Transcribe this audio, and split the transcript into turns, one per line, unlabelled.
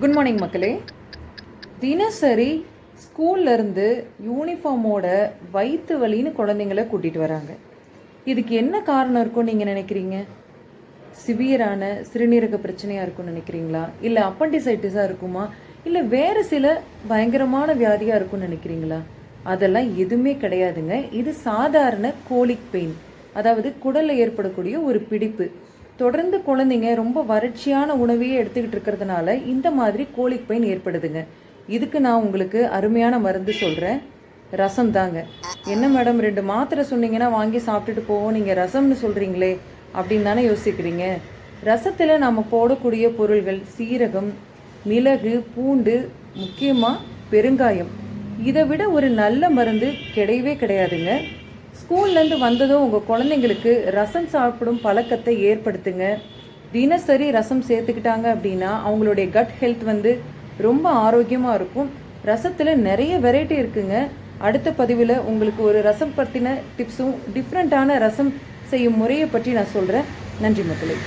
Good morning மக்களே. தினசரி ஸ்கூல்லேருந்து யூனிஃபார்மோட வயிற்று வலின்னு குழந்தைங்கள கூட்டிகிட்டு வராங்க. இதுக்கு என்ன காரணம் இருக்கும்னு நீங்கள் நினைக்கிறீங்க? சிவியரான சிறுநீரக பிரச்சனையாக இருக்கும்னு நினைக்கிறீங்களா? இல்லை அப்பண்டிசைட்டிஸாக இருக்குமா? இல்லை வேறு சில பயங்கரமான வியாதியாக இருக்கும்னு நினைக்கிறீங்களா? அதெல்லாம் எதுவுமே கிடையாதுங்க. இது சாதாரண கோலிக் பெயின், அதாவது குடலில் ஏற்படக்கூடிய ஒரு பிடிப்பு. தொடர்ந்து குழந்தைங்க ரொம்ப வறட்சியான உணவையே எடுத்துக்கிட்டு இருக்கிறதுனால இந்த மாதிரி கோலிக் பெயின் ஏற்படுதுங்க. இதுக்கு நான் உங்களுக்கு அருமையான மருந்து சொல்கிறேன். ரசம் தாங்க. என்ன மேடம் 2 மாத்திரை சொன்னீங்கன்னா வாங்கி சாப்பிட்டுட்டு போவோம், நீங்கள் ரசம்னு சொல்கிறீங்களே அப்படின்னு தானே யோசிக்கிறீங்க. ரசத்தில் நாம் போடக்கூடிய பொருள்கள் சீரகம், மிளகு, பூண்டு, முக்கியமாக பெருங்காயம். இதை விட ஒரு நல்ல மருந்து கிடையவே கிடையாதுங்க. ஸ்கூல்லேருந்து வந்ததும் உங்கள் குழந்தைங்களுக்கு ரசம் சாப்பிடும் பழக்கத்தை ஏற்படுத்துங்க. தினசரி ரசம் சேர்த்துக்கிட்டாங்க அப்படின்னா அவங்களுடைய கட் ஹெல்த் ரொம்ப ஆரோக்கியமாக இருக்கும். ரசத்தில் நிறைய வெரைட்டி இருக்குங்க. அடுத்த பதிவில் உங்களுக்கு ஒரு ரசம் பற்றின டிப்ஸும் டிஃப்ரெண்ட்டான ரசம் செய்யும் முறையை பற்றி நான் சொல்கிறேன். நன்றி மக்களே.